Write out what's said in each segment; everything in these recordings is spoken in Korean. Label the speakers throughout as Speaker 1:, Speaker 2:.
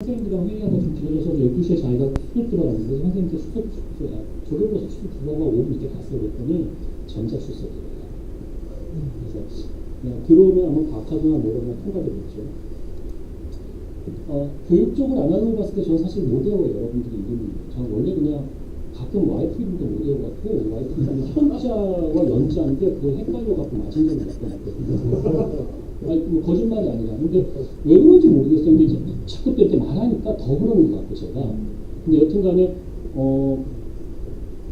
Speaker 1: 선생님들이랑 회의하다 좀 길어져서 12시에 자기가 수업 들어갔는데 선생님들 수업 저기로 가서 수업 들어가고 5분 늦게 갔어요. 그랬더니 전자 출석이래요. 그래서 그냥 들어오면 아마 박하거나 뭐거나 통과되겠죠. 교육적으로 아날로그 봤을 때 저는 사실 못 외워요. 여러분들이 이름이. 저는 원래 그냥 가끔 와이프 이름도 못 외워갖고 와이프 이름이 현자와 연자인데 그걸 헷갈려갖고 맞은 적이 몇 번 있거든요. 아니, 뭐 거짓말이 아니라. 근데 왜 그런지 모르겠어요. 근데 이제 자꾸 또 이렇게 말하니까 더 그러는 것 같고 제가. 근데 여튼 간에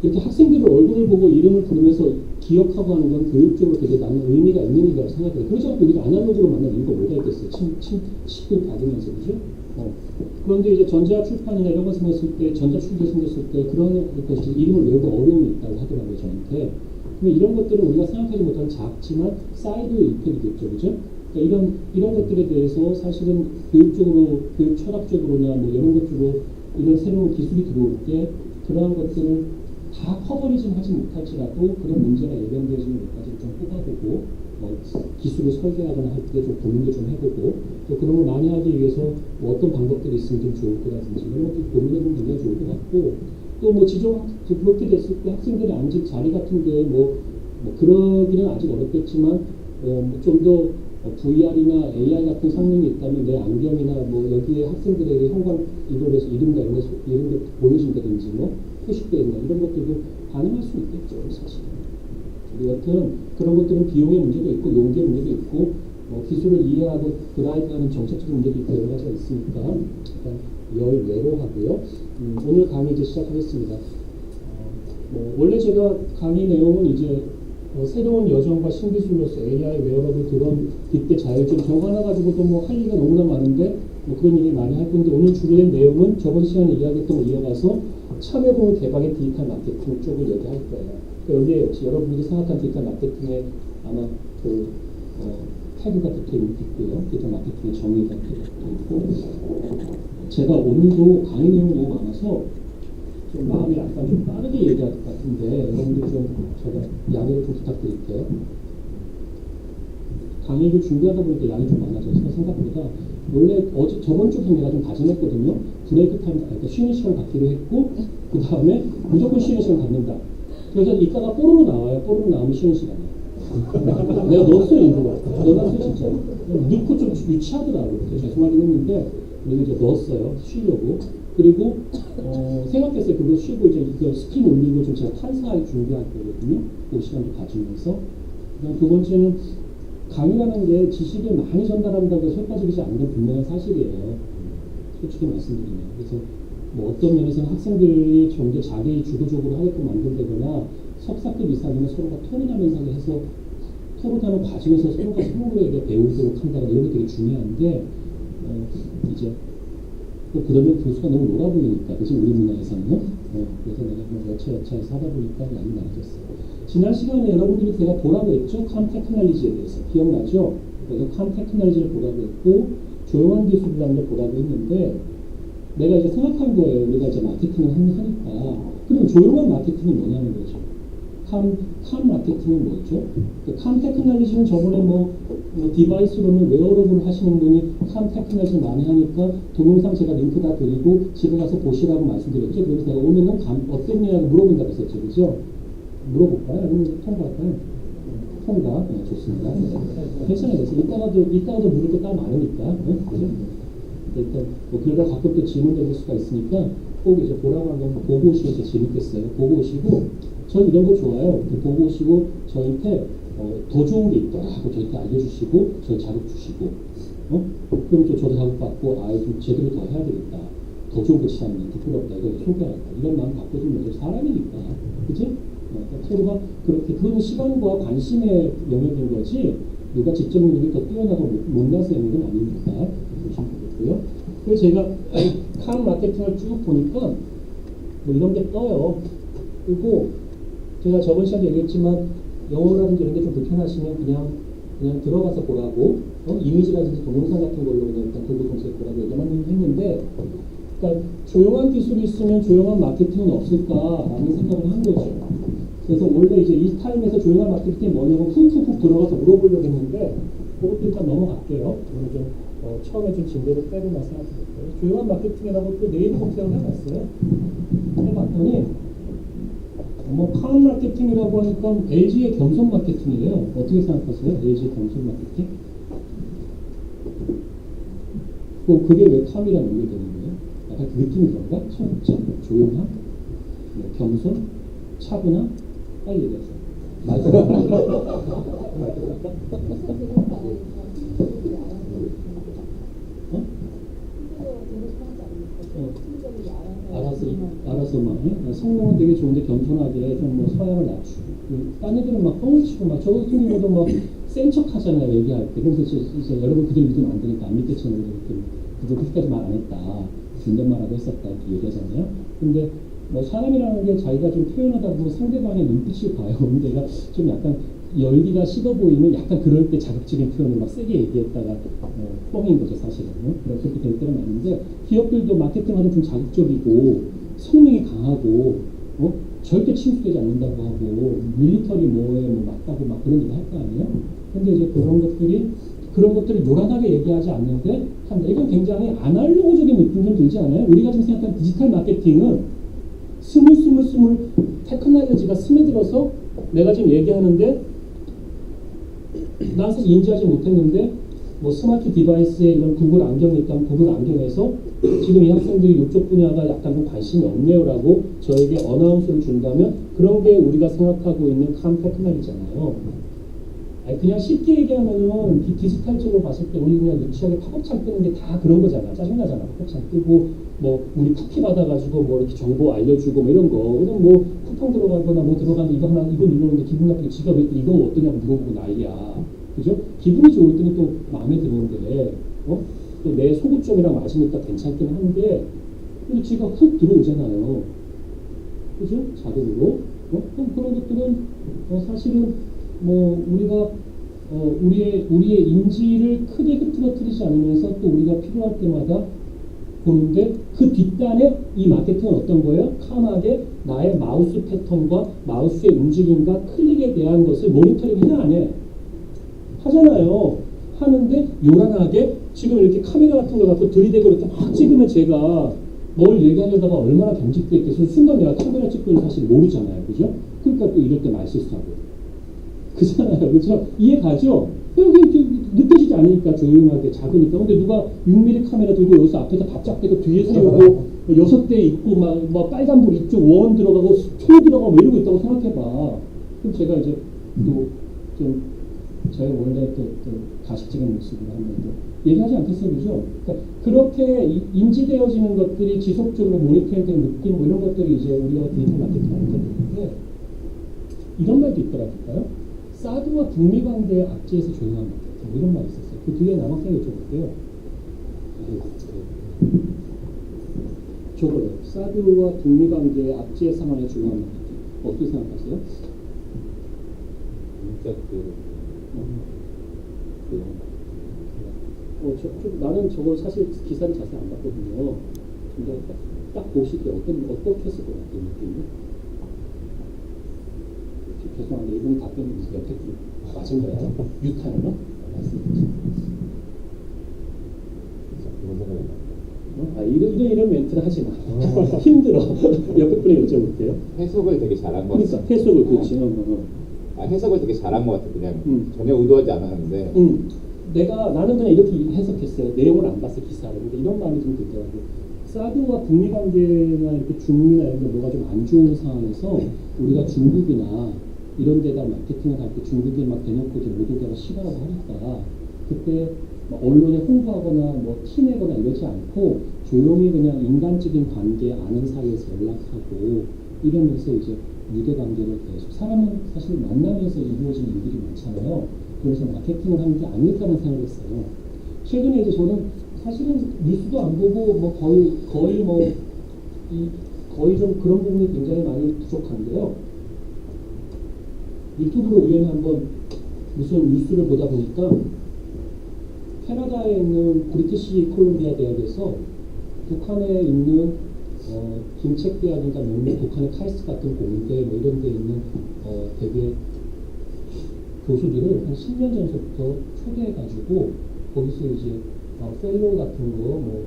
Speaker 1: 이렇게 학생들의 얼굴을 보고 이름을 부르면서 기억하고 하는 건 교육적으로 되게 나는 의미가 있는 일이라고 생각해요. 그래서 우리가 아날로그로 만난 이유가 뭐가 있겠어요. 시급 받으면서, 그죠? 그런데 이제 전자 출판이나 이런 거 생겼을 때, 전자 출판이 생겼을 때 그런 것이 이름을 외우기 어려움이 있다고 하더라고요, 저한테. 근데 이런 것들은 우리가 생각하지 못한 작지만 사이드 이펙트겠죠, 그죠? 그러니까 이런 것들에 대해서 사실은 교육적으로, 교육 철학적으로나 뭐 이런 것들로 이런 새로운 기술이 들어올 때 그러한 것들을 다 커버리진 하지 못할지라도 그런 문제가 예견되어지는 것까지 좀 뽑아보고 기술을 설계하거나 할 때 좀 고민도 좀 해보고 또 그런 걸 많이 하기 위해서 뭐 어떤 방법들이 있으면 좀 좋을 거라든지 이런 것들 고민해보면 굉장히 좋을 것 같고 또 뭐 그렇게 됐을 때 학생들이 앉을 자리 같은데 뭐 그러기는 아직 어렵겠지만 좀 더 VR이나 AR 같은 성능이 있다면 내 안경이나 뭐 여기에 학생들에게 현관 이동에서 이름과 이런 걸 보여준다든지 뭐 표시되는 이런 것들도 반영할 수 있겠죠, 사실은. 여튼 그런 것들은 비용의 문제도 있고 용기의 문제도 있고 기술을 이해하고 드라이브하는 정책적인 문제도 있고 여러 가지가 있으니까 일단 열외로 하고요. 오늘 강의 이제 시작하겠습니다. 원래 제가 강의 내용은 이제 새로운 여정과 신기술로서 AI 웨어러블 드론 빅대 자율주행 저거 하나 가지고도 뭐 할 얘기가 너무나 많은데 뭐 그런 얘기 많이 할 건데 오늘 주로 된 내용은 저번 시간에 이야기했던 걸 이어가서 참여공유 개방의 디지털 마케팅 쪽을 얘기할 거예요. 그러니까 여기에 역시 여러분들이 생각한 디지털 마케팅에 아마 그 태그가 붙어 있고요. 디지털 마케팅의 정의가 붙어 있고 제가 오늘도 강의 내용이 너무 많아서 좀 마음이 약간 좀 빠르게 얘기할 것 같은데 여러분들 좀 제가 양해를 좀 부탁드릴게요. 강의를 준비하다 보니까 양이 좀 많아져서 생각보다 원래 저번 주부터 내가 좀 다짐했거든요. 브레이크 타임, 그러니까 쉬는 시간 갖기로 했고 그 다음에 무조건 쉬는 시간 갖는다. 그래서 이따가 뽀로로 나와요. 뽀로로 나오면 쉬는 시간이에요. 내가 넣었어요, 일부러. 넣어놨어요, 진짜. 넣고 좀 유치하더라고요. 죄송하긴 했는데 그래서 이제 넣었어요. 쉬려고. 그리고 생각했어요. 그거 쉬고 이제 이거 스킨 올리고 좀 제가 판사할 준비할 거거든요. 그 시간도 가지면서. 그다음 두 번째는 강의라는 게 지식을 많이 전달한다고 해서 효과적이지 않는 건 분명한 사실이에요. 솔직히 말씀드리면. 그래서 뭐 어떤 면에서는 학생들이 좀 더 자기 주도적으로 하게끔 만들거나 석사급 이상이면 서로가 토론하면서 해서 토론하는 과정에서 서로가 서로에게 배우도록 한다거나 이런 게 되게 중요한데 이제 또 그러면 교수가 너무 놀아 보이니까 그치 우리 문화에서는 그래서 내가 뭐 여차여차해서 하다 보니까 많이 많아졌어요. 지난 시간에 여러분들이 제가 보라고 했죠. 컴 테크놀로지에 대해서 기억나죠? 그래서 컴 테크놀로지를 보라고 했고 조용한 기술이라는 걸 보라고 했는데 내가 이제 생각한 거예요. 우리가 이제 마케팅을 하니까 그럼 조용한 마케팅이 뭐냐는 거죠. 컴 마케팅은 뭐죠? 컴 테크놀로지는 저번에 뭐 디바이스로는 웨어러블 하시는 분이 컴 테크놀로지 많이 하니까 동영상 제가 링크 다 드리고 집에 가서 보시라고 말씀드렸죠. 그래서 내가 오면은 어땠냐고 물어본다고 했었죠. 그죠? 물어볼까요? 아니면 통과할까요? 통과. 네, 좋습니다. 괜찮아요. 이따가도 물을 거 딱 많으니까. 네? 그죠? 일단 뭐 그러다 가끔 또 질문 드릴 수가 있으니까 꼭 이제 보라고 하는 거 보고 오시면 진짜 재밌겠어요. 보고 오시고 전 이런 거 좋아요. 보고 오시고 저한테 더 좋은 게 있다 하고 저한테 알려주시고 저 자극 주시고 그럼 또 저도 자극받고 좀 제대로 더 해야 되겠다. 더 좋은 거 취하면 부끄럽다. 이거 소개할까. 이런 마음 갖고 좀 사람이니까. 그치? 서로가 그렇게 그건 시간과 관심의 영역인 거지 누가 직접 능력이 더 뛰어나고 못나서 있는 건 아닙니다. 보시면 되겠고요. 그래서 제가 컴 마케팅을 쭉 보니까 뭐 이런 게 떠요. 그리고 제가 저번 시간에 얘기했지만 영어라든지 이런 게 좀 불편하시면 그냥 들어가서 보라고 이미지라든지 동영상 같은 걸로 그냥 일단 글로 검색 보라고 얘기만 했는데 그러니까 조용한 기술이 있으면 조용한 마케팅은 없을까라는 생각을 한 거죠. 그래서 원래 이제 이 타임에서 조용한 마케팅이 뭐냐고 훅 들어가서 물어보려고 했는데 그것도 일단 넘어갈게요. 오늘 좀 처음에 좀 진도를 빼고 나서 생각해볼게요. 조용한 마케팅이라고 또 네이버 검색을 해봤어요. 해봤더니 팜 마케팅이라고 하니까 LG의 겸손 마케팅이에요. 어떻게 생각하세요? LG의 겸손 마케팅? 그게 왜 팜이랑 연결되는 거예요? 약간 그 느낌이 그런가? 소극적, 조용함, 겸손, 차분함? 빨리 얘기하세요. 맞아요. 알아서만 해? 성능은 되게 좋은데 겸손하게 좀 뭐 서양을 낮추고 딴 애들은 막 뻥을 치고 막 저 같은 경우도 막 센 척 하잖아요 얘기할 때. 그래서 이제 여러분 그들 믿으면 안 되니까 안 믿겠지만 그들 그렇게까지 말 안 했다 존댓말하고 했었다 이렇게 얘기하잖아요. 근데 뭐 사람이라는 게 자기가 좀 표현하다 보면 상대방의 눈빛을 봐요. 근데 내가 좀 약간 열기가 식어 보이면 약간 그럴 때 자극적인 표현을 막 세게 얘기했다가 뻥인 거죠 사실은. 그렇게 될 때는 많은데 기업들도 마케팅하는 좀 자극적이고 성능이 강하고 절대 침수되지 않는다고 하고 밀리터리 뭐에 뭐 맞다고 막 그런 얘기 할 거 아니에요. 근데 이제 그런 것들을 요란하게 얘기하지 않는데 이건 굉장히 아날로그적인 느낌 좀 들지 않아요? 우리가 지금 생각하는 디지털 마케팅은 스물 테크놀로지가 스며들어서 내가 지금 얘기하는데 난 사실 인지하지 못했는데 뭐 스마트 디바이스에 이런 구글 안경이 있다면 구글 안경에서 지금 이 학생들이 이쪽 분야가 약간 좀 관심이 없네요라고 저에게 어나운스를 준다면 그런 게 우리가 생각하고 있는 캄 테크놀로지잖아요. 그냥 쉽게 얘기하면은 디지털적으로 봤을 때 우리 그냥 유치하게 팝업창 뜨는 게 다 그런 거잖아. 짜증나잖아. 팝업창 뜨고 뭐 우리 쿠키 받아가지고 뭐 이렇게 정보 알려주고 뭐 이런 거. 그냥 뭐 쿠폰 들어가거나 뭐 들어가는 이거 하나 이거 눌렀는데 기분 나쁘게 지가 왜 이거 어떠냐고 물어보고 난리야. 그죠? 기분이 좋을 때는 또 마음에 드는데 또 내 소구점이랑 맞으니까 괜찮긴 한데 근데 지가 훅 들어오잖아요. 그죠? 자동으로. 그럼 그런 것들은 사실은 뭐 우리가 우리의 인지를 크게 흐트러뜨리지 않으면서 또 우리가 필요할 때마다 보는데 그 뒷단에 이 마케팅은 어떤 거예요? 캄하게 나의 마우스 패턴과 마우스의 움직임과 클릭에 대한 것을 모니터링 해야 안 해? 하잖아요. 하는데 요란하게 지금 이렇게 카메라 같은 거 갖고 들이대고 이렇게 막 찍으면 제가 뭘 얘기하려다가 얼마나 경직돼 있겠어. 순간 내가 카메라 찍고 있는 사실 모르잖아요. 그죠? 그러니까 또 이럴 때 말 실수하고. 그잖아요. 그죠? 이해 가죠? 여기 느껴지지 않으니까 조용하게 작으니까. 근데 누가 6mm 카메라 들고 여기서 앞에서 바짝 대고 뒤에 세우고 6대 있고 막 빨간불 이쪽 원 들어가고 초 들어가고 뭐 이러고 있다고 생각해봐. 그럼 제가 이제 또 좀 저의 원래 또 가식적인 모습으로 한번 또 얘기하지 않겠어요. 그죠? 그러니까 그렇게 인지되어지는 것들이 지속적으로 모니터링되는 느낌 뭐 이런 것들이 이제 우리가 디지털 마케팅 하는 것들인데 이런 말도 있더라고요. 사드와 북미 관계의 악재에서 조용한 마케팅 이런 말이 있었어요. 그 뒤에 남학생이 여쭤볼게요. 저거요. 사드와 북미 관계의 악재 상황에 조용한 마케팅 어떻게 생각하세요? 나는 저걸 사실 기사를 자세히 안 봤거든요. 근데 딱 보시기에 어떻게 했을 것 같아요, 느낌이? 죄송한데 이분이 답변이 옆에 맞은 거예요? 유타였나? 이런 멘트는 하지 마. 힘들어. 옆에 분에 여쭤볼게요.
Speaker 2: 해석을 되게 잘한 것 같아요.
Speaker 1: 그러니까 해석을 그렇지.
Speaker 2: 해석을 되게 잘한 것 같아요. 그냥 전혀 의도하지 않았는데.
Speaker 1: 나는 그냥 이렇게 해석했어요. 내용을 안 봤어 기사를. 근데 이런 마음이 좀 들더라고요. 사드와 북미 관계나 이렇게 중미나 이런 게 뭐가 좀 안 좋은 상황에서 우리가 중국이나 이런 데다 마케팅을 할 때 중국이 막 대놓고 이제 모든 데가 싫어하고 하니까 그때 언론에 홍보하거나 뭐 티내거나 이러지 않고 조용히 그냥 인간적인 관계 아는 사이에서 연락하고 이러면서 이제 유대 관계를 계속 사람은 사실 만나면서 이루어지는 일들이 많잖아요. 그래서 마케팅을 하는 게 아닐까라는 생각을 했어요. 최근에 이제 저는 사실은 뉴스도 안 보고 뭐 거의 좀 그런 부분이 굉장히 많이 부족한데요. 유튜브로 우연히 한번 무슨 뉴스를 보다 보니까 캐나다에 있는 브리티시 콜롬비아 대학에서 북한에 있는 김책대학인가 북한의 카이스트 같은 공대 뭐 이런 데 있는 되게 교수들을 한 10년 전부터 초대해가지고 거기서 이제 펠로우 같은 거, 뭐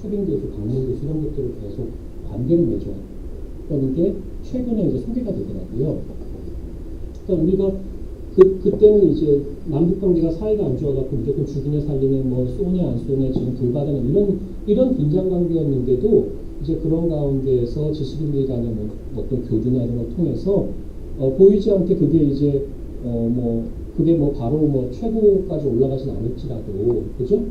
Speaker 1: 초빙 교수, 강문 교수 이런 것들을 계속 관계를 맺어왔던 게 최근에 이제 소개가 되더라고요. 그러니까 우리가 그때는 이제 남북 관계가 사이가 안 좋아갖고 무조건 죽이네 살리네 뭐 쏘네 안 쏘네 지금 불바다네 이런 긴장 관계였는데도 이제 그런 가운데에서 지식인들 간의 뭐 어떤 교류나 이런 걸 통해서 보이지 않게 그게 이제 그게 뭐 바로 뭐 최고까지 올라가진 않을지라도 그죠?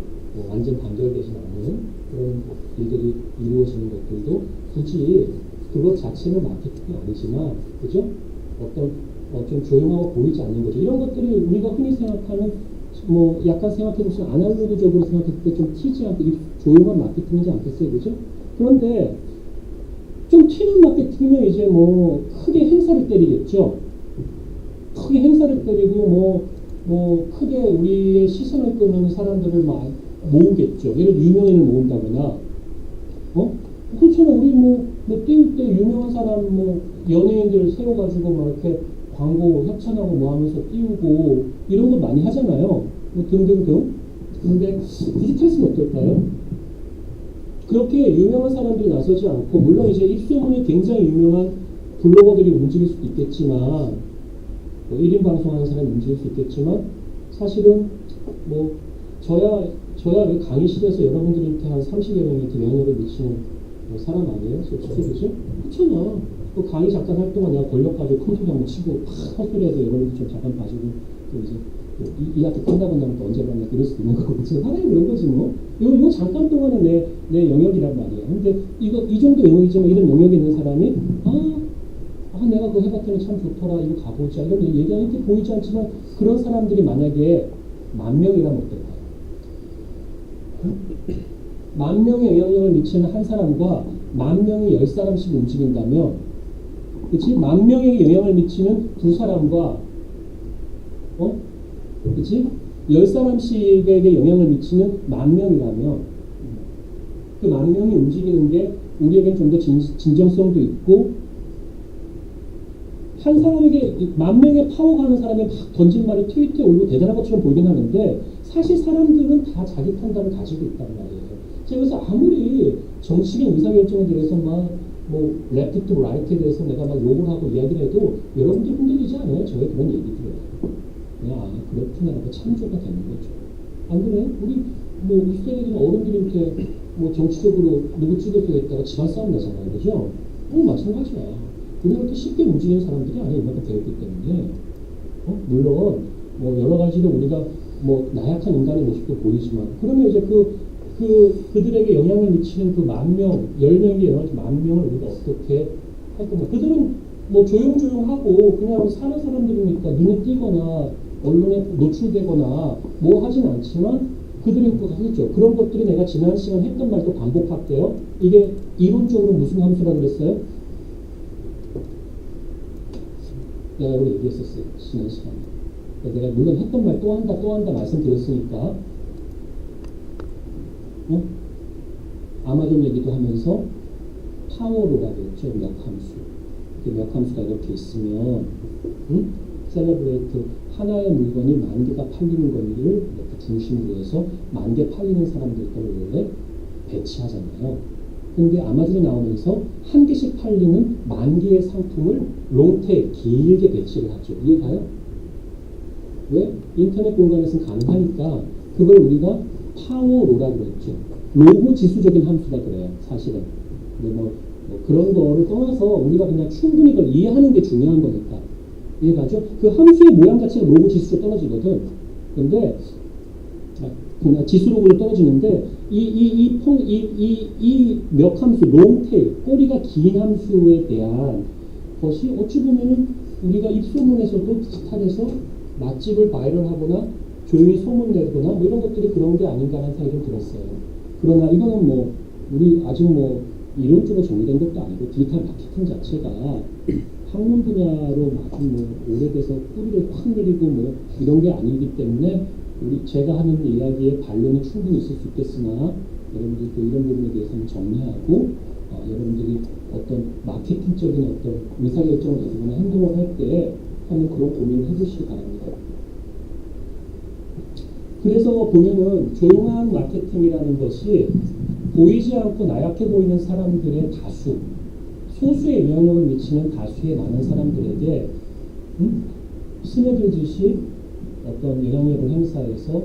Speaker 1: 완전 단절되진 않는 그런 일들이 이루어지는 것들도 굳이 그것 자체는 마케팅이 아니지만 그죠? 좀 조용하고 보이지 않는 거죠. 이런 것들이 우리가 흔히 생각하는 뭐 약간 생각해보시면 아날로그적으로 생각했을 때 좀 튀지 않고 조용한 마케팅이지 않겠어요, 그죠? 그런데 좀 튀는 마케팅이면 이제 뭐 크게 행사를 때리겠죠. 크게 행사를 때리고 뭐 크게 우리의 시선을 끄는 사람들을 막 모으겠죠. 예를 들어 유명인을 모은다거나, 그렇잖아. 우리 뭐 띄울 때 유명한 사람 뭐 연예인들 세워가지고 막 이렇게 광고 협찬하고 뭐 하면서 띄우고 이런 거 많이 하잖아요. 뭐 등등등. 그런데 디지털스는 어떨까요? 그렇게 유명한 사람들이 나서지 않고 물론 이제 입소문이 굉장히 유명한 블로거들이 움직일 수도 있겠지만 뭐 1인 방송하는 사람이 움직일 수 있겠지만 사실은 뭐 저야 왜 강의실에서 여러분들한테 한 30여 명한테 영향을 미치는 뭐 사람 아니에요? 솔직히 그죠? 그렇잖아. 또 강의 잠깐 할 동안 내가 권력 가지고 큰 소리 한번 치고 헛소리해서 여러분들 좀 잠깐 봐주고 또 이제 이 학기 끝나고 나면 또 언제 봤냐 이럴 수도 있는 거고 지금 하나의 그런 거지 뭐. 요 잠깐 동안은 내 영역이란 말이야. 근데 이 정도 영역이지만 이런 영역에 있는 사람이 내가 그거 해봤더니 참 좋더라 이거 가보자 이런 얘기가 이렇게 보이지 않지만 그런 사람들이 만약에 10,000명이라면 어떨까요? 응? 10,000명의 영향력을 미치는 한 사람과 10,000명이 10사람씩 움직인다면 그치? 10,000명에게 영향을 미치는 두 사람과 그치? 10사람씩에게 영향을 미치는 10,000명이라면 그 10,000명이 움직이는 게 우리에겐 좀 더 진정성도 있고 한 사람에게 10,000명의 파워가 하는 사람이 막 던진 말이 트위터에 올리고 대단한 것처럼 보이긴 하는데 사실 사람들은 다 자기 판단을 가지고 있단 말이에요. 그래서 아무리 정치적인 의사결정에 대해서 뭐 레프트 라이트에 대해서 내가 막 욕을 하고 이야기를 해도 여러분들 흔들리지 않아요. 저의 그런 얘기들을. 그냥 그렇구나 하고 참조가 되는 거죠. 안 그래? 우리 뭐 이스라엘이나 어른들한테 뭐 정치적으로 누구 찍어서 했다가 집안 싸움 나잖아요. 그죠? 마찬가지야. 우리가 그렇게 쉽게 움직이는 사람들이 아니에요. 이만큼 배웠기 때문에. 물론 뭐 여러 가지로 우리가 뭐 나약한 인간의 모습도 보이지만 그러면 이제 그들에게 영향을 미치는 그 10,000명, 10명에게 영향을 미치는 10,000명을 우리가 어떻게 할 건가. 그들은 뭐 조용조용하고 그냥 사는 사람들이니까 눈에 띄거나 언론에 노출되거나 뭐 하진 않지만 그들의 효과가 크죠. 그런 것들이 내가 지난 시간 했던 말도 반복할게요. 이게 이론적으로 무슨 함수라고 그랬어요? 내가 이거 얘기했었어요. 지난 시간에. 내가 물론 했던 말 또 한다 말씀드렸으니까 아마존 얘기도 하면서 파워로라고 했죠. 역함수. 역함수가 이렇게 있으면 셀러브레이트 하나의 물건이 10,000개가 팔리는 거를 이렇게 중심으로 해서 10,000개 팔리는 사람들 거를 원래 배치하잖아요. 근데 아마존에 나오면서 1개씩 팔리는 10,000개의 상품을 롱테일 길게 배치를 하죠. 이해가요? 왜? 인터넷 공간에서는 가능하니까 그걸 우리가 파워로라고 했죠. 로고 지수적인 함수다 그래요. 사실은. 근데 뭐 그런 거를 떠나서 우리가 그냥 충분히 그걸 이해하는 게 중요한 거니까. 이해가죠? 그 함수의 모양 자체가 로고 지수로 떨어지거든. 근데 그냥 지수 로고로 떨어지는데 이 몇 함수, 롱테일, 꼬리가 긴 함수에 대한 것이 어찌 보면은 우리가 입소문에서도 디지털에서 맛집을 바이럴하거나 조용히 소문내거나 뭐 이런 것들이 그런 게 아닌가라는 생각이 좀 들었어요. 그러나 이거는 뭐 우리 아직 뭐 이론적으로 정리된 것도 아니고 디지털 마케팅 자체가 학문 분야로 아주 뭐 오래돼서 뿌리를 확 내리고 뭐 이런 게 아니기 때문에 제가 하는 이야기에 반론이 충분히 있을 수 있겠으나 여러분들도 이런 부분에 대해서 한번 정리하고 여러분들이 어떤 마케팅적인 어떤 의사결정을 내리거나 행동을 할 때 하는 그런 고민을 해보시기 바랍니다. 그래서 보면은 조용한 마케팅이라는 것이 보이지 않고 나약해 보이는 사람들의 다수, 소수에 영향력을 미치는 다수의 많은 사람들에게 스며들듯이 어떤 영향력을 행사해서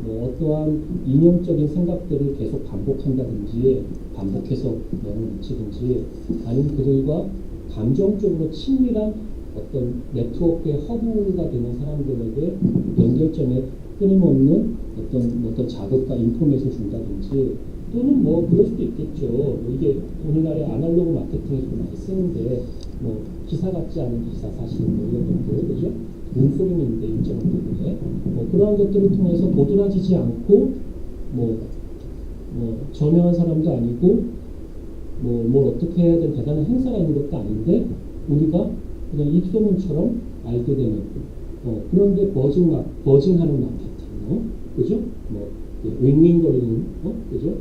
Speaker 1: 뭐 어떠한 이념적인 생각들을 계속 반복한다든지 반복해서 영향을 미치든지 아니면 그들과 감정적으로 친밀한 어떤 네트워크의 허브가 되는 사람들에게 연결점에 끊임없는 어떤 자극과 인포메이션을 준다든지 또는 뭐 그럴 수도 있겠죠. 뭐 이게 오늘날의 아날로그 마케팅에서 많이 쓰는데 뭐 기사 같지 않은 기사 사실은 뭐 이런 것들 그죠? 눈속임이 있는데 일정 부분에 뭐 그러한 것들을 통해서 도드라지지 않고 뭐 저명한 사람도 아니고 뭘 어떻게 해야 되는 대단한 행사가 있는 것도 아닌데 우리가 그냥 입소문처럼 알게 되는 그런데 버징하는 마케팅 그죠? 뭐 윙윙거리는 그죠?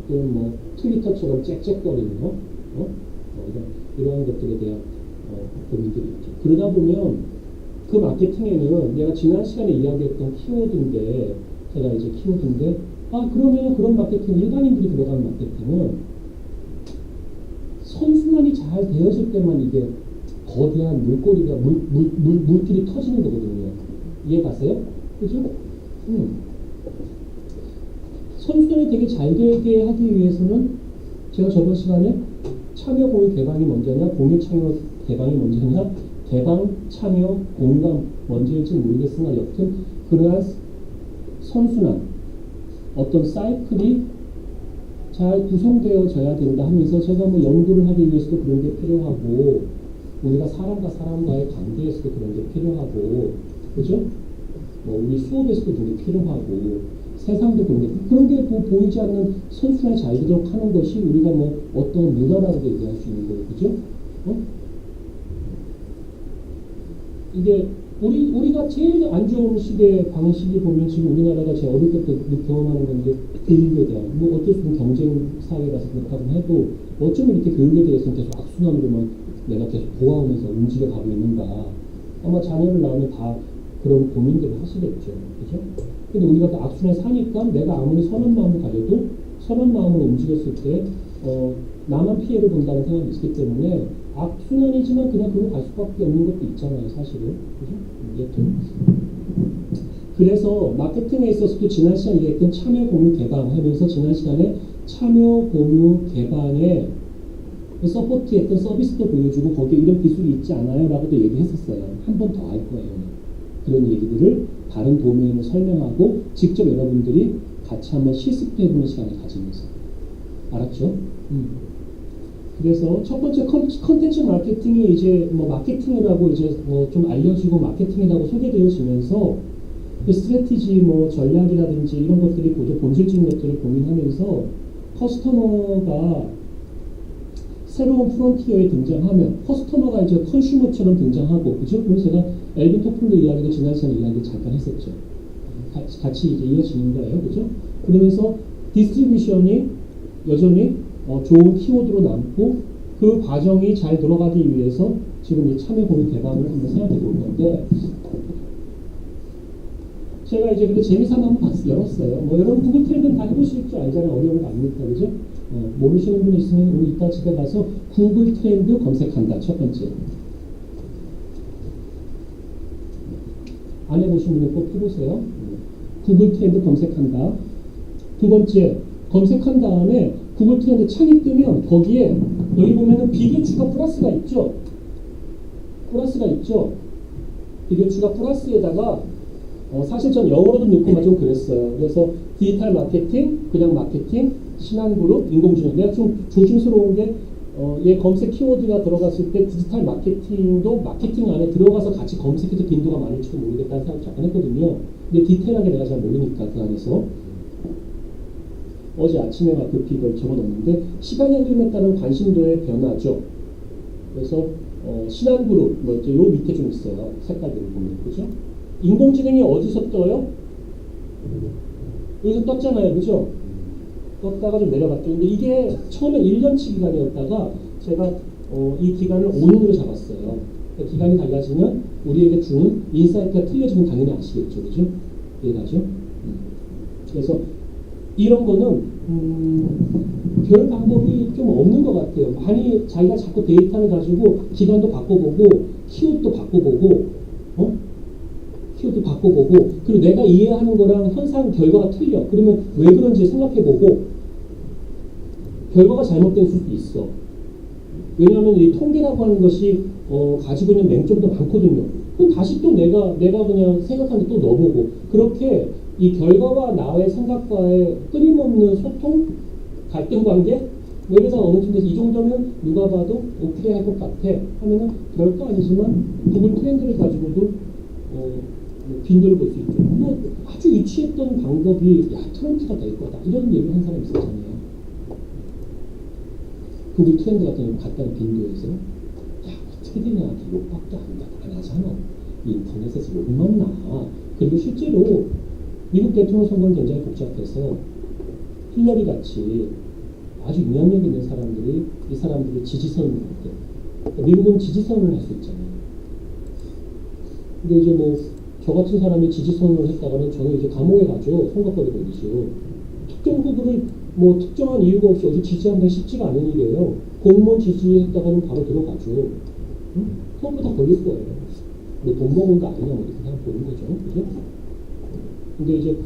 Speaker 1: 또는 뭐 트위터처럼 짹짹거리는 이러한 것들에 대한 고민들이 있죠. 그러다 보면 그 마케팅에는 내가 지난 시간에 이야기했던 키워드인데 그러면 그런 마케팅 일반인들이 들어가는 마케팅은 선순환이 잘 되어질 때만 이게 거대한 물고리가 물길이 터지는 거거든요. 이해 가세요? 그죠? 선순환이 되게 잘 되게 하기 위해서는 제가 저번 시간에 참여 공유 개방이 먼저냐 공유 참여 개방이 먼저냐 개방 참여 공유가 먼저일지 모르겠으나 여튼 그러한 선순환 어떤 사이클이 잘 구성되어져야 된다 하면서 제가 뭐 연구를 하기 위해서도 그런 게 필요하고 우리가 사람과 사람과의 관계에서도 그런 게 필요하고 그죠? 뭐 우리 수업에서도 그런 게 필요하고 세상도 그런 게 보이지 않는 선순환이 잘 되도록 하는 것이 우리가 뭐 어떤 문화라고 얘기할 수 있는 거예요. 그죠? 이게 우리가 제일 안 좋은 시대 방식이 보면 지금 우리나라가 제가 어릴 때부터 경험하는 건데 교육에 대한 뭐 어쩔 수 없는 경쟁 사회라서 그렇다고 해도 어쩌면 이렇게 교육에 대해서는 계속 악순환으로만 내가 계속 보아오면서 움직여가고 있는가 아마 자녀를 낳으면 다 그런 고민들을 하시겠죠. 그죠? 근데 우리가 그 악순환에 사니까 내가 아무리 선한 마음을 가져도 선한 마음으로 움직였을 때 나만 피해를 본다는 생각이 있기 때문에 악순환이지만 그냥 그로 갈 수밖에 없는 것도 있잖아요. 사실은. 그죠? 그래서 마케팅에 있어서도 지난 시간에 얘기했던 참여 공유 개방 하면서 지난 시간에 참여 공유 개방에 서포트했던 서비스도 보여주고 거기에 이런 기술이 있지 않아요? 라고도 얘기했었어요. 한 번 더 할 거예요. 그런 얘기들을 다른 도메인을 설명하고 직접 여러분들이 같이 한번 실습해보는 시간을 가지면서 알았죠? 그래서 첫 번째 컨텐츠 마케팅이 이제 뭐 마케팅이라고 이제 뭐 좀 알려지고 마케팅이라고 소개되어지면서 그 스트래티지 뭐 전략이라든지 이런 것들이 본질적인 것들을 고민하면서 커스터머가 새로운 프론티어에 등장하면 커스터머가 이제 컨슈머처럼 등장하고 그죠? 그래서 제가 엘빈 토플러 이야기도 지난 시간에 이야기 잠깐 했었죠. 같이 이제 이어지는 거예요. 그죠? 그러면서 디스트리뷰션이 여전히 좋은 키워드로 남고 그 과정이 잘 돌아가기 위해서 지금 이 참여 공유 개방을 한번 생각해 볼 건데 제가 이제 근데 재미삼아 한번 열었어요. 뭐 여러분 구글 트렌드는 다 해보실 줄 알잖아요. 어려운 거 아니니까 그죠? 모르시는 분 있으면 우리 이따 집에 가서 구글 트렌드 검색한다. 첫 번째. 안 해보신 분은 꼭 해보세요. 구글 트렌드 검색한다. 두 번째, 검색한 다음에 구글 트렌드 창이 뜨면 거기에 여기 보면은 비교추가 플러스가 있죠. 플러스가 있죠. 비교추가 플러스에다가 사실 전 영어로도 넣고만 좀 그랬어요. 그래서 디지털 마케팅, 그냥 마케팅, 신한그룹, 인공지능. 내가 좀 조심스러운 게 얘 검색 키워드가 들어갔을 때 디지털 마케팅도 마케팅 안에 들어가서 같이 검색해도 빈도가 많을지도 모르겠다는 생각 잠깐 했거든요. 근데 디테일하게 내가 잘 모르니까 그 안에서 어제 아침에 막 급히 이걸 적어놨는데 시간의 흐름에 따른 관심도의 변화죠. 그래서 신한그룹 뭐 이제 요 밑에 좀 있어요. 색깔들을 보면 그죠? 인공지능이 어디서 떠요? 여기서 떴잖아요. 그죠? 떴다가 좀 내려갔죠. 근데 이게 처음에 1년치 기간이었다가 제가 이 기간을 5년으로 잡았어요. 그러니까 기간이 달라지면 우리에게 주는 인사이트가 틀려지면 당연히 아시겠죠. 그죠? 이해가죠? 그래서 이런 거는 별 방법이 좀 없는 것 같아요. 많이 자기가 자꾸 데이터를 가지고 기간도 바꿔보고 키워드도 바꿔보고 키워드 바꿔보고 그리고 내가 이해하는 거랑 현상 결과가 틀려. 그러면 왜 그런지 생각해보고 결과가 잘못된 수도 있어. 왜냐하면 이 통계라고 하는 것이 가지고 있는 맹점도 많거든요. 그럼 다시 또 내가 그냥 생각하는 데 또 넣어보고 그렇게 이 결과와 나의 생각과의 끊임없는 소통, 갈등 관계 뭐 이래서 어느 정도에서 이 정도면 누가 봐도 오케이 할 것 같아 하면은 별거 아니지만 구글 트렌드를 가지고도 빈도를 볼 수 있죠. 뭐 아주 유치했던 방법이 야 트렌드가 될 거다 이런 얘기를 한 사람이 있었잖아요. 구글 트렌드 같은 경우 간단한 빈도에서 야 어떻게 되냐 욕밖에 안 하잖아. 인터넷에서 욕만 나. 그리고 실제로 미국 대통령 선거는 굉장히 복잡해서 힐러리 같이 아주 영향력 있는 사람들이 이 사람들의 지지선을 할 때 미국은 지지선을 할 수 있잖아요. 근데 이제 뭐 저 같은 사람이 지지선을 했다가는 저는 이제 감옥에 가죠. 선거법이 걸리죠. 특정 후보를 뭐 특정한 이유가 없이 어디 지지하는 게 쉽지가 않은 일이에요. 공무원 지지했다가는 바로 들어가죠. 응? 선거 다 걸릴 거예요. 뭐 돈 먹은 거 아니냐 뭐 이렇게 그냥 보는 거죠. 그죠? 근데 이제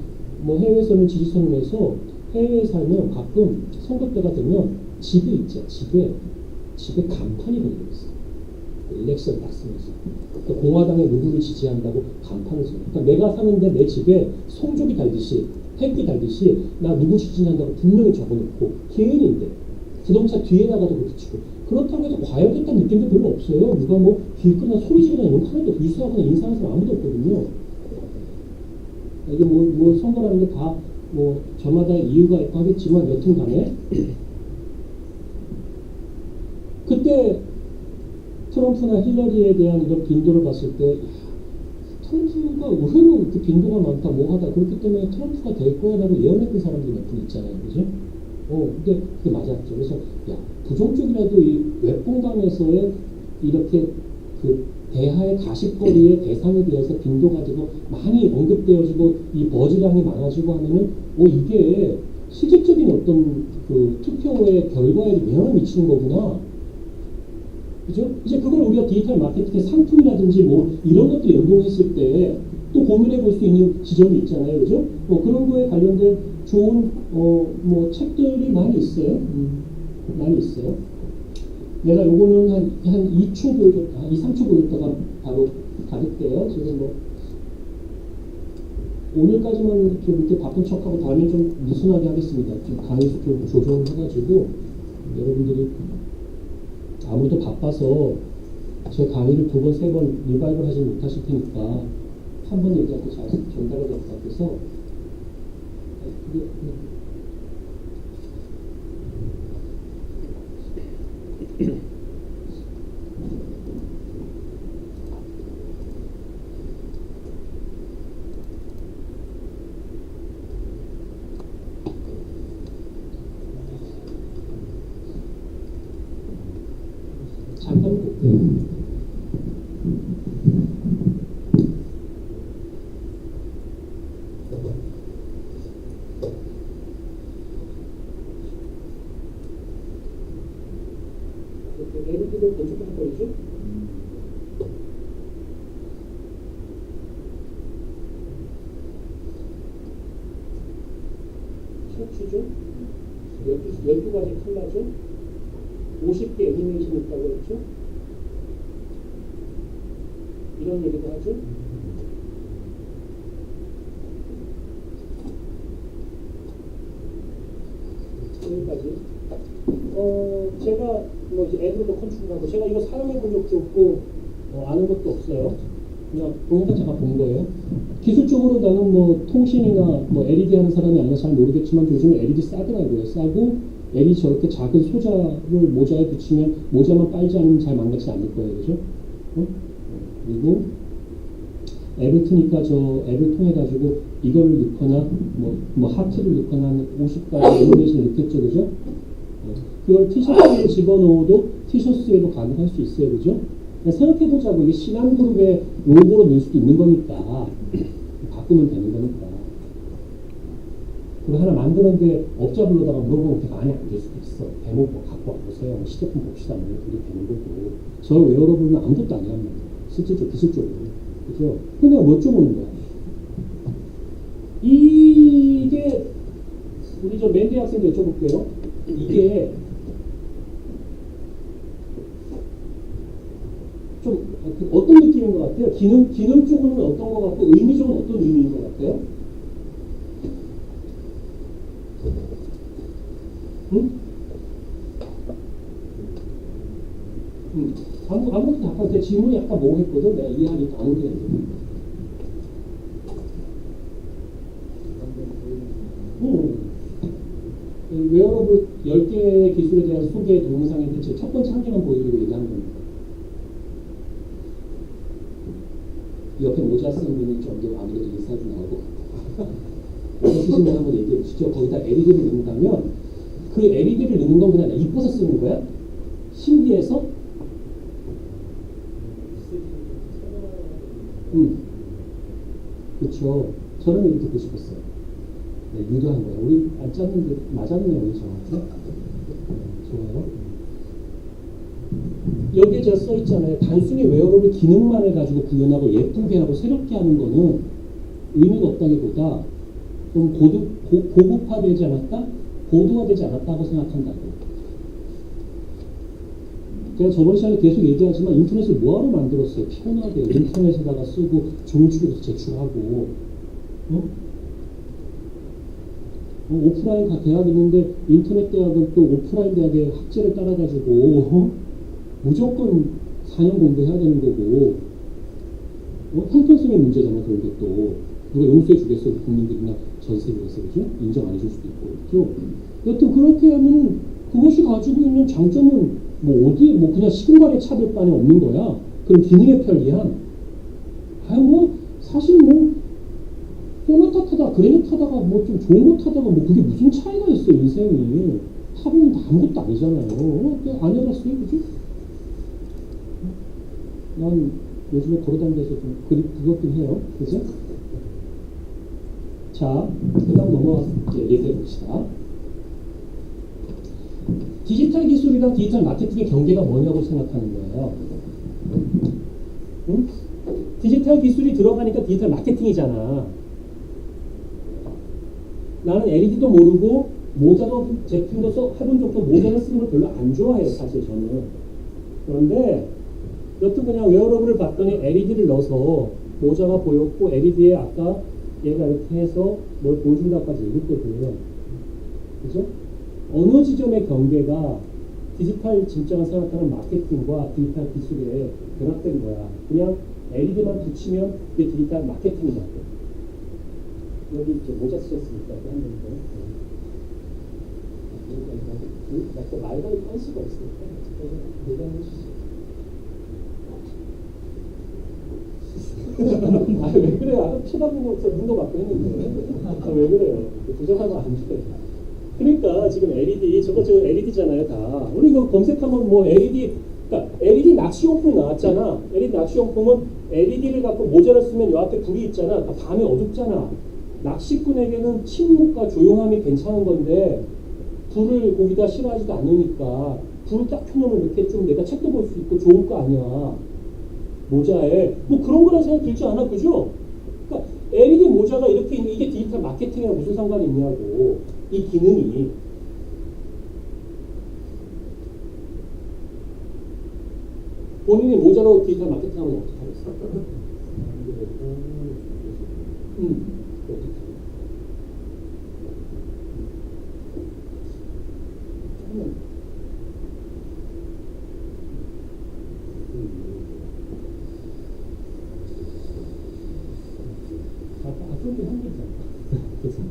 Speaker 1: 뭐 해외에서는 지지선을 해서 해외에 살면 가끔 선거 때가 되면 집에 있죠. 집에 간판이 걸려 있어. 일렉션 딱 쓰면서. 그러니까 공화당의 누구를 지지한다고 간판을 써요. 그러니까 내가 사는데 내 집에 송족이 달듯이 햇빛 달듯이 나 누구 지지한다고 분명히 적어놓고 개인인데 자동차 뒤에다가도 붙이고 그렇다고 해서 과열됐다는 느낌도 별로 없어요. 누가 뭐 길거리나 소리 지르거나 이런 거 하나도 불쌍하거나 인사하는 사람 아무도 없거든요. 이게 뭐 선거라는 게 다 뭐 저마다 이유가 있고 하겠지만 여튼 간에 그때 트럼프나 힐러리에 대한 이런 빈도를 봤을 때 트럼프가 의외로 이렇게 빈도가 많다 뭐하다 그렇기 때문에 트럼프가 될 거야라고 예언했던 사람들이 몇 분 있잖아요. 그죠? 근데 그게 맞았죠. 그래서 야 부정적이라도 이 웹공간에서의 이렇게 그 대하의 가십거리의 대상이 되어서 빈도 가지고 많이 언급되어지고 이 버즈량이 많아지고 하면은 이게 실질적인 어떤 그 투표의 결과에 영향을 미치는 거구나. 그죠? 이제 그걸 우리가 디지털 마케팅의 상품이라든지 뭐 이런 것들 연동했을 때 또 고민해 볼 수 있는 지점이 있잖아요. 그죠? 그런 거에 관련된 좋은 뭐 책들이 많이 있어요. 많이 있어요. 내가 요거는 한 2초 보여줬다, 2-3초 보여줬다가 바로 닫을게요. 지금 뭐 오늘까지만 좀 이렇게 바쁜 척하고 다음에 좀 느슨하게 하겠습니다. 좀 강의 좀 조정해가지고 여러분들이 아무래도 바빠서 제 강의를 2번, 3번 리바이벌 하지 못하실 테니까 한 번 얘기하고 잘 전달해야 될 것 같아서 잠깐 볼게요. LED를 번쩍번쩍거리죠? 셔츠죠? 12가지 컬러죠? 50개 애니메이션이 있다고 했죠? 이런 얘기도 하죠? 여기까지. 제가 뭐 이제 앱으로도 컨트롤하고 제가 이거 사용해 본 적도 없고 아는 것도 없어요. 그냥 동영상 잠깐 본 거예요. 기술적으로 나는 뭐 통신이나 뭐 LED 하는 사람이 아니라 잘 모르겠지만 요즘에 LED 싸더라고요. 싸고 LED 저렇게 작은 소자를 모자에 붙이면 모자만 빨지 않으면 잘 망가지지 않을 거예요. 그죠? 그리고 앱을 트니까 저 앱을 통해 가지고 이걸 넣거나 뭐 하트를 넣거나 한 50가지 애니메이션을 넣겠죠. 그죠? 그걸 티셔츠에 집어넣어도 티셔츠에도 가능할 수 있어요. 그죠? 생각해보자고. 이게 신한그룹의 로고로 넣을 수도 있는 거니까 바꾸면 되는 거니까. 그거 하나 만드는데 업자 불러다가 물어보면 걔가 안에 안 될 수도 있어. 대목 뭐 갖고 와보세요. 시제품 봅시다. 뭐 그게 되는 거고. 저 웨어러블은 아무것도 아니란 말이야. 실질적으로, 기술적으로. 그죠? 근데 내가 뭐 여쭤보는 거야? 이게, 우리 저 맨디 학생도 여쭤볼게요. 이게, 좀 어떤 느낌인 것 같아요? 기능 쪽은 어떤 것 같고, 의미적으로 어떤 의미인 것 같아요? 응? 아무것도 답할 때 질문이 약간 모호했거든. 내가 이해하기 아무도 안 돼. 웨어러블 10개의 기술에 대한 소개 동영상인데 첫 번째 한 개만 보여드리고 얘기하는 겁니다. 옆에 모자 쓴 분이 좀 더 아무래도 인사도 나올 것 같아요. 모자 쓰신 분 한번 얘기해 보시죠. 거기다 LED를 넣는다면 그 LED를 넣는 건 그냥 이뻐서 쓰는 거야? 신기해서? 그렇죠. 저는 얘기 듣고 싶었어요. 네, 유도한 거예요. 우리 안 짰는데 맞았네요, 우리 정확히. 좋아요. 여기에 제가 써 있잖아요. 단순히 웨어러블 기능만을 가지고 구현하고 예쁘게 하고 새롭게 하는 거는 의미가 없다기보다 좀 고급화되지 않았다? 고도화되지 않았다고 생각한다고. 제가 저번 시간에 계속 얘기하지만 인터넷을 뭐하러 만들었어요? 피곤하게 인터넷에다가 쓰고 종이축에서 제출하고 오프라인 대학 있는데 인터넷 대학은 또 오프라인 대학의 학제를 따라가지고 무조건 4년 공부해야 되는 거고 형평성의 문제잖아. 그런 게 또 누가 용서해 주겠어? 국민들이나 전 세계에서 그죠? 인정 안 해줄 수도 있고 그죠? 여튼 그렇게 하면 그것이 가지고 있는 장점은 뭐 어디 뭐 그냥 시공간의 차별반이 없는 거야. 그럼 기능의 편리함. 뭐 사실 뭐 소나타 타다가 그래도 타다가 뭐 좀 좋은 거 타다가 뭐 그게 무슨 차이가 있어 인생이. 타보면 다 아무것도 아니잖아요. 안 해봤어요, 그죠? 난 요즘에 걸어다니면서 좀 그렇긴 해요, 그죠? 자, 그다음 넘어가서 얘기해 봅시다. 디지털 기술이랑 디지털 마케팅의 경계가 뭐냐고 생각하는 거예요. 응? 디지털 기술이 들어가니까 디지털 마케팅이잖아. 나는 LED도 모르고 모자도 제품도 해본 적도 모자를 쓰는 걸 별로 안 좋아해요, 사실 저는. 그런데 여튼 그냥 웨어러블을 봤더니 LED를 넣어서 모자가 보였고 LED에 아까 얘가 이렇게 해서 뭘 보여준다까지 얘기했거든요. 그죠? 어느 지점의 경계가 디지털 진짜가 생각하는 마케팅과 디지털 기술에 결합된 거야. 그냥 LED만 붙이면 그게 디지털 마케팅이라고. 여기 이제 모자 쓰셨으니까 했는데 또 말발이 뻔수가 있으니까 얘기해 주시죠. 왜 그래요? 아까 쳐다보면서 눈도 맞고 했는데 왜 그래요? 부정하면 안 돼요. 그러니까 지금 LED 저거 LED잖아요 다. 우리 이거 검색하면 뭐 LED 그러니까 LED 낚시용품 나왔잖아. LED 낚시용품은 LED를 갖고 모자를 쓰면 요 앞에 불이 있잖아. 그러니까 밤에 어둡잖아. 낚시꾼에게는 침묵과 조용함이 괜찮은 건데 불을 거기다 싫어하지도 않으니까 불을 딱 켜놓으면 이렇게 좀 내가 책도 볼 수 있고 좋을 거 아니야. 모자에 뭐 그런 거라 생각 들지 않아, 그죠? 그러니까 LED 모자가 이렇게 있는 이게 디지털 마케팅이랑 무슨 상관이 있냐고. 이 기능이 본인이 모자로 디지털 마케팅하면 어떻게 하겠어? 어떻게? 좀 한계잖아. 그래서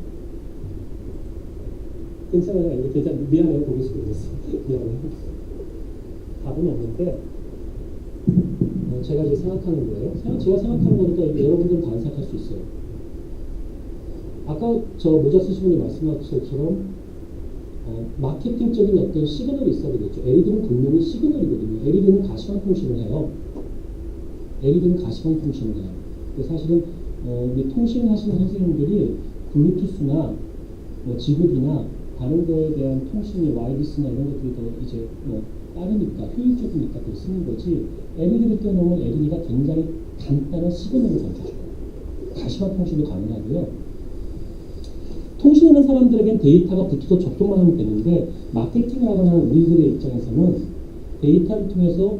Speaker 1: 괜찮아요. 이거 대단 미안해요. 보기 싫어졌어. 미안해요. 답은 없는데 제가 이제 생각하는 거예요. 제가 생각하는 거니까 여러분들은 다른 생각할 수 있어요. 아까 저 모자 쓰신 분이 말씀하신 것처럼 마케팅적인 어떤 시그널이 있어야 되겠죠. LED는 분명히 시그널이거든요. LED는 가시광 통신을 해요. LED는 가시광 통신을 해요. 사실은 이 통신하시는 선생님들이 블루투스나 뭐 지급이나 다른 거에 대한 통신이 와이리스나 이런 것들이 더 이제 뭐 빠르니까 효율적이니까 그걸 쓰는 거지. LED를 떼어놓으면 LED가 굉장히 간단한 시그널을 던져줘요. 가시화 통신도 가능하고요. 통신하는 사람들에겐 데이터가 붙어서 접속만 하면 되는데 마케팅을 하거나 우리들의 입장에서는 데이터를 통해서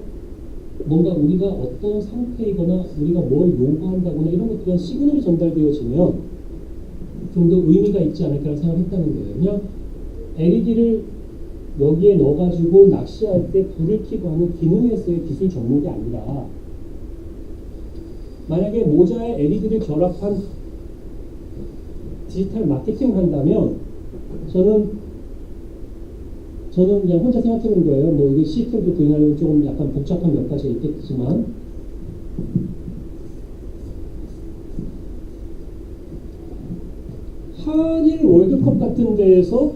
Speaker 1: 뭔가 우리가 어떤 상태이거나 우리가 뭘 요구한다거나 이런 것들에 대한 시그널이 전달되어지면 좀 더 의미가 있지 않을까라는 생각을 했다는 거예요. 그냥 LED를 여기에 넣어가지고 낚시할 때 불을 켜고 하는 기능에서의 기술 접목이 아니라 만약에 모자에 LED를 결합한 디지털 마케팅을 한다면 저는 그냥 혼자 생각해 본 거예요. 뭐 이게 시스템도 그냥 조금 약간 복잡한 몇 가지가 있겠지만 한일 월드컵 같은 데에서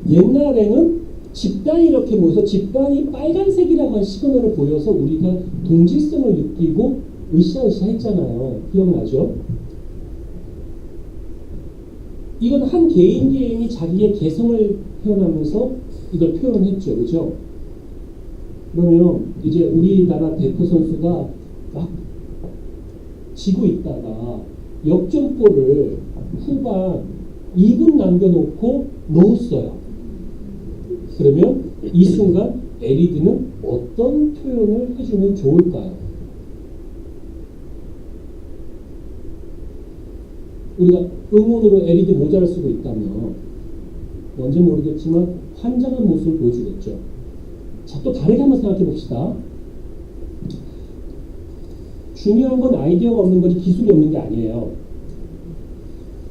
Speaker 1: 옛날에는 집단이 이렇게 모여서 집단이 빨간색이라고 하는 시그널을 보여서 우리가 동질성을 느끼고 으쌰으쌰 했잖아요. 기억나죠? 이건 한 개인이 자기의 개성을 표현하면서 이걸 표현했죠. 그죠? 그러면 이제 우리나라 대표 선수가 막 지고 있다가 역전골을 후반 2분 남겨놓고 넣었어요. 그러면 이 순간 LED는 어떤 표현을 해주면 좋을까요? 우리가 응원으로 LED 모자를 쓰고 있다면 뭔지 모르겠지만 환장한 모습을 보여주겠죠. 자, 또 다르게 한번 생각해 봅시다. 중요한 건 아이디어가 없는 거지 기술이 없는 게 아니에요.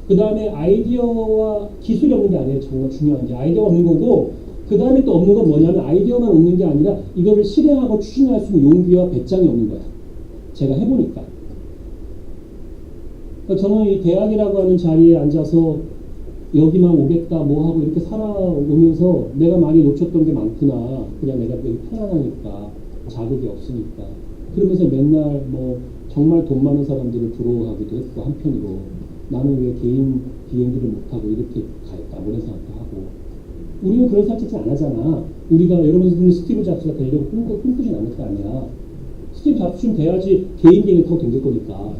Speaker 1: 그 다음에 아이디어와 기술이 없는 게 아니에요. 정말 중요한 게 아이디어가 없는 거고 그 다음에 또 없는 건 뭐냐면 아이디어만 없는 게 아니라 이거를 실행하고 추진할 수 있는 용기와 배짱이 없는 거야. 제가 해보니까. 그러니까 저는 이 대학이라고 하는 자리에 앉아서 여기만 오겠다 뭐 하고 이렇게 살아오면서 내가 많이 놓쳤던 게 많구나. 그냥 내가 여기 편안하니까 자극이 없으니까. 그러면서 맨날 뭐 정말 돈 많은 사람들을 부러워하기도 했고 한편으로 나는 왜 개인 비행기를 못하고 이렇게 갈까 뭐 이런 생각도 하고 우리는 그런 생각을 안 하잖아. 우리가 여러분들이 스티브 잡스가 되려고 꿈꾸진 않을 거 아니야. 스티브 잡스 좀 돼야지 개인 비행기 타고 댕길 거니까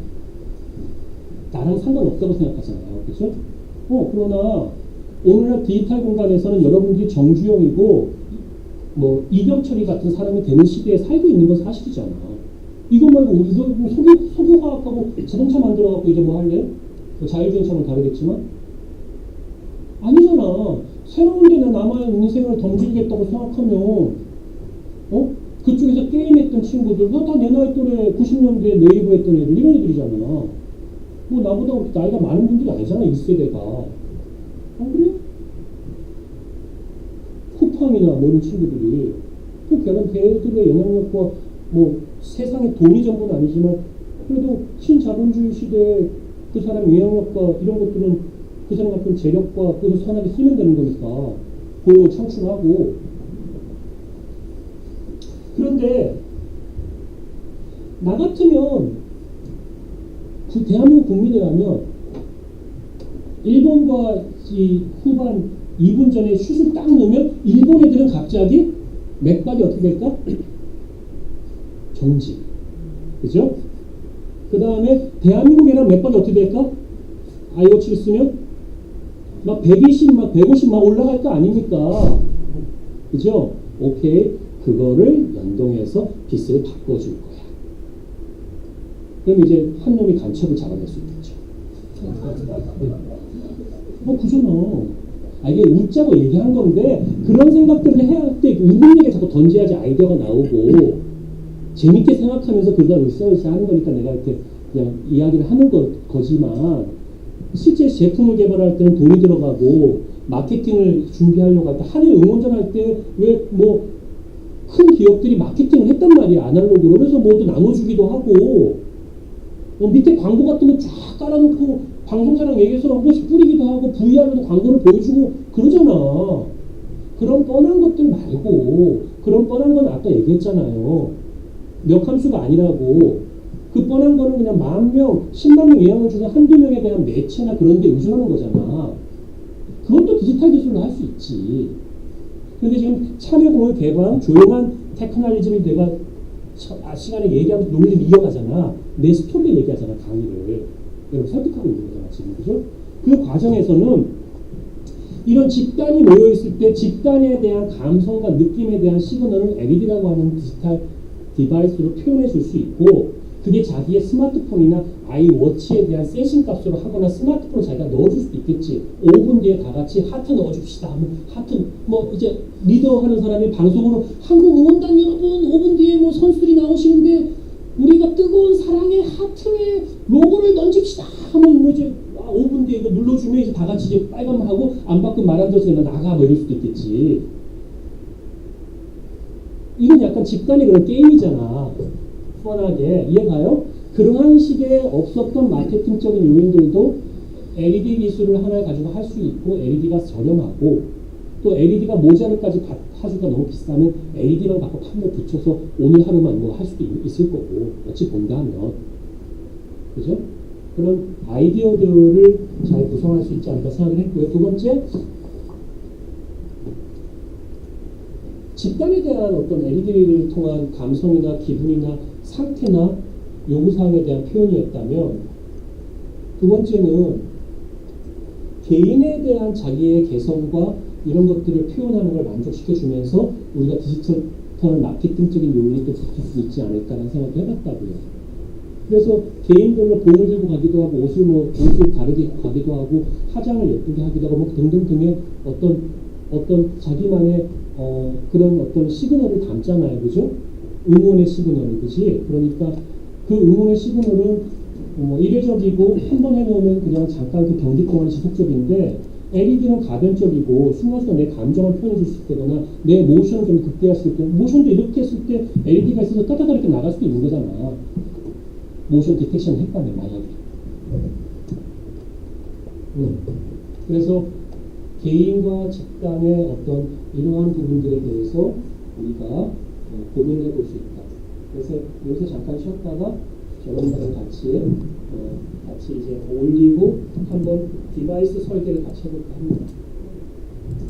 Speaker 1: 나랑 상관없다고 생각하잖아요. 그렇죠? 그러나 오늘날 디지털 공간에서는 여러분들이 정주영이고 뭐 이병철이 같은 사람이 되는 시대에 살고 있는 건 사실이잖아. 이거 말고 이거 석유화학하고 자동차 만들어갖고 이제 뭐 할래? 뭐 자율주행차는 다르겠지만 아니잖아. 새로운 데 나만의 인생을 던지겠다고 생각하면 그쪽에서 게임했던 친구들 다 내 나이 또래 90년대에 네이버 했던 애들 이런 애들이잖아. 뭐 나보다 나이가 많은 분들이 아니잖아. 1세대가. 안 그래? 쿠팡이나 뭐 이런 친구들이 그 걔는 걔들의 영향력과 뭐 세상에 돈이 전부는 아니지만 그래도 신자본주의 시대에 그 사람의 영향력과 이런 것들은 그 사람 같은 재력과 그것을 선하게 쓰면 되는 거니까 그걸 창출하고. 그런데 나 같으면 그 대한민국 국민이라면 일본과 이 후반 2분 전에 슛을 딱 넣으면 일본 애들은 갑자기 맥박이 어떻게 될까? 정지. 그죠? 그 다음에 대한민국에는 맥박이 어떻게 될까? 아이워치를 쓰면 막 120, 막 150 막 올라갈 거 아닙니까? 그죠? 오케이. 그거를 연동해서 빗을 바꿔줄 거야. 그럼 이제 한 놈이 간첩을 잡아낼 수 있겠죠. 뭐 그잖아. 이게 웃자고 얘기한 건데 그런 생각들을 해야 할 때 우분에게 자꾸 던져야지 아이디어가 나오고 재밌게 생각하면서 그걸 으쌰으쌰 하는 거니까 내가 이렇게 그냥 이야기를 하는 거지만 실제 제품을 개발할 때는 돈이 들어가고 마케팅을 준비하려고 할 때 한일 응원전 할 때 왜 뭐 큰 기업들이 마케팅을 했단 말이야. 아날로그로. 그래서 뭐도 나눠주기도 하고 밑에 광고 같은 거 쫙 깔아놓고 방송사랑 얘기해서 한 번씩 뿌리기도 하고 VR로도 광고를 보여주고 그러잖아. 그런 뻔한 것들 말고 그런 뻔한 건 아까 얘기했잖아요. 몇 함수가 아니라고. 그 뻔한 거는 그냥 10,000명, 100,000명 예약을 주는 한두 명에 대한 매체나 그런 데 의존하는 거잖아. 그것도 디지털 기술로 할 수 있지. 그런데 지금 참여공유 개방 조용한 테크놀로지를 내가 시간에 얘기하면서 논리를 이어가잖아. 내 스토리를 얘기하잖아. 강의를. 여러분 설득하고 있는 거잖아. 지금. 그죠? 그 과정에서는 이런 집단이 모여있을 때 집단에 대한 감성과 느낌에 대한 시그널을 LED라고 하는 디지털 디바이스로 표현해 줄 수 있고, 그게 자기의 스마트폰이나 아이워치에 대한 세신 값으로 하거나 스마트폰을 자기가 넣어줄 수도 있겠지. 5분 뒤에 다 같이 하트 넣어줍시다. 하트, 이제 리더하는 사람이 방송으로 한국 응원단 여러분 5분 뒤에 선수들이 나오시는데 우리가 뜨거운 사랑의 하트에 로고를 던집시다 하면 이제 5분 뒤에 이거 눌러주면 이제 다 같이 이제 빨간만 하고 안 받고 말 안 들어서 나가 이럴 수도 있겠지. 이건 약간 집단의 그런 게임이잖아. 뻔하게 이해가요? 그러한 식의 없었던 마케팅적인 요인들도 LED 기술을 하나 가지고 할 수 있고, LED가 저렴하고 또 LED가 모자르까지 하주가 너무 비싸면 LED만 갖고 판넬 붙여서 오늘 하루만 할 수도 있을 거고, 어찌 본다면. 그죠? 그런 아이디어들을 잘 구성할 수 있지 않을까 생각을 했고요. 두 번째, 집단에 대한 어떤 LED를 통한 감성이나 기분이나 상태나 요구사항에 대한 표현이었다면, 두 번째는 개인에 대한 자기의 개성과 이런 것들을 표현하는 걸 만족시켜주면서 우리가 디지털 마케팅적인 요인이 또 바뀔 수 있지 않을까라는 생각도 해봤다고요. 그래서 개인별로 봉을 들고 가기도 하고 옷을 다르게 입고 가기도 하고 화장을 예쁘게 하기도 하고 등등등의 어떤 자기만의 그런 어떤 시그널을 담잖아요. 그죠? 응원의 시그널을. 그지? 그러니까 그 응원의 시그널은 이례적이고 한 번 해놓으면 그냥 잠깐 그 경기 동안 지속적인데, LED는 가변적이고 순간순간 내 감정을 표현해 줄 수 있거나 내 모션을 좀 극대화시킬 때, 모션도 이렇게 했을 때 LED가 있어서 따다다 이렇게 나갈 수도 있는 거잖아. 모션 디텍션 했다면 만약에. 그래서 개인과 집단의 어떤 이러한 부분들에 대해서 우리가 고민을 해볼 수 있다. 그래서 여기서 잠깐 쉬었다가 여러분들과 같이 이제 올리고 한번 디바이스 설계를 같이 해볼까 합니다.